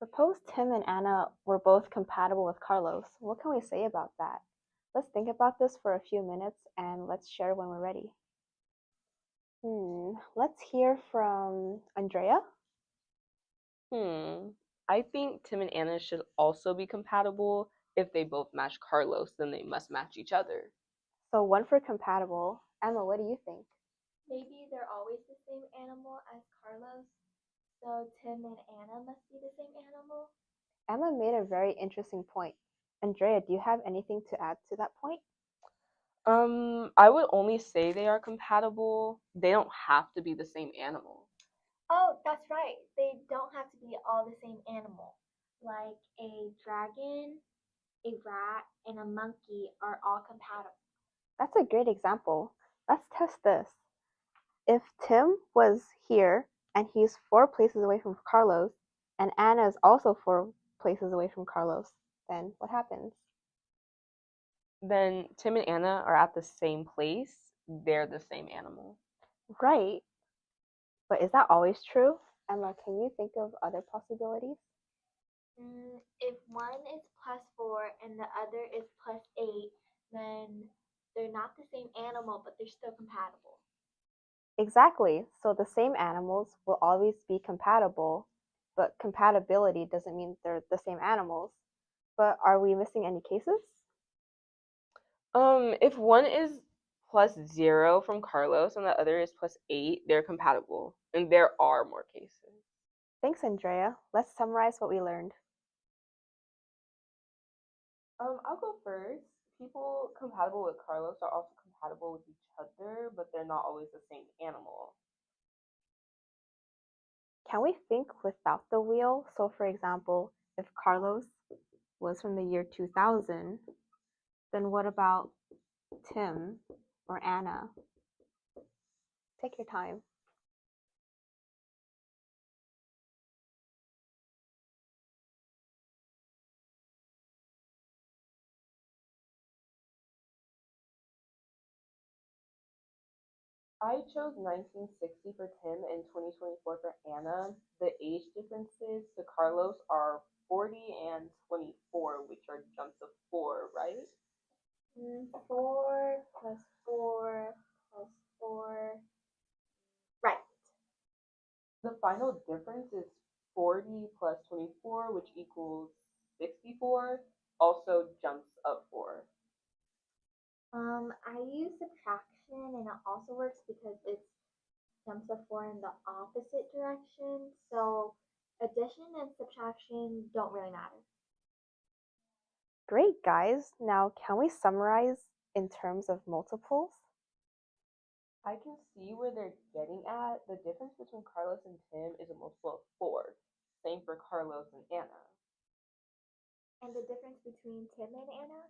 Suppose Tim and Anna were both compatible with Carlos. What can we say about that? Let's think about this for a few minutes and let's share when we're ready. Let's hear from Andrea. I think Tim and Anna should also be compatible. If they both match Carlos, then they must match each other. So one for compatible. Emma, what do you think? Maybe they're always the same animal as Carlos, so Tim and Anna must be the same animal. Emma made a very interesting point. Andrea, do you have anything to add to that point? I would only say they are compatible. They don't have to be the same animal. Oh, that's right. They don't have to be all the same animal. Like a dragon, a rat, and a monkey are all compatible. That's a great example. Let's test this. If Tim was here and he's 4 places away from Carlos, and Anna is also 4 places away from Carlos, then what happens? Then Tim and Anna are at the same place. They're the same animal. Right. But is that always true? Emma, can you think of other possibilities? If one is +4 and the other is +8, then they're not the same animal, but they're still compatible. Exactly. So the same animals will always be compatible, but compatibility doesn't mean they're the same animals. But are we missing any cases? If one is +0 from Carlos and the other is +8, they're compatible. And there are more cases. Thanks, Andrea. Let's summarize what we learned. I'll go first. People compatible with Carlos are also compatible with each other, but they're not always the same animal. Can we think without the wheel? So for example, if Carlos was from the year 2000, then what about Tim or Anna? Take your time. I chose 1960 for Tim and 2024 for Anna. The age differences to Carlos are 40 and 24, which are jumps of 4, right? 4 plus 4 plus 4. Right. The final difference is 40 plus 24, which equals 64, also jumps up 4. I use subtraction and it also works because it's jumps of 4 in the opposite direction. So addition and subtraction don't really matter. Great, guys. Now, can we summarize in terms of multiples? I can see where they're getting at. The difference between Carlos and Tim is a multiple of 4. Same for Carlos and Anna. And the difference between Tim and Anna?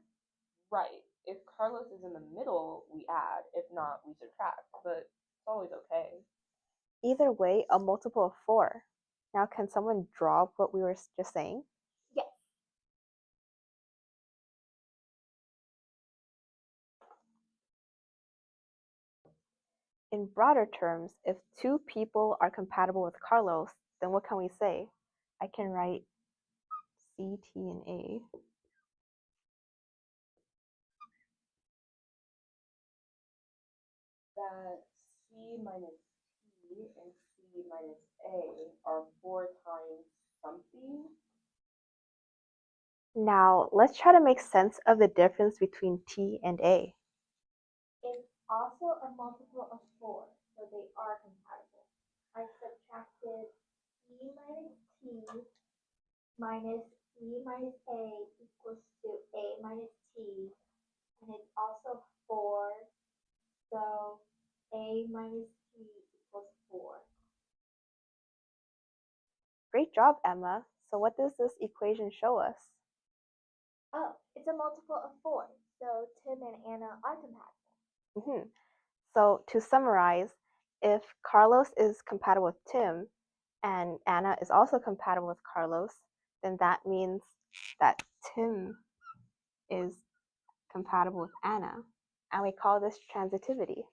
Right. If Carlos is in the middle, we add. If not, we subtract. But it's always okay. Either way, a multiple of 4. Now, can someone draw what we were just saying? Yes. In broader terms, if 2 people are compatible with Carlos, then what can we say? I can write C, T, and A. That C minus T and C minus A are 4 times something. Now, let's try to make sense of the difference between T and A. It's also a multiple of 4, so they are compatible. I subtracted E minus T minus E minus A equals to A minus T, and it's also 4, so A minus T equals 4. Great job, Emma. So what does this equation show us? Oh, it's a multiple of 4, so Tim and Anna are compatible. So to summarize, if Carlos is compatible with Tim and Anna is also compatible with Carlos, then that means that Tim is compatible with Anna. And we call this transitivity.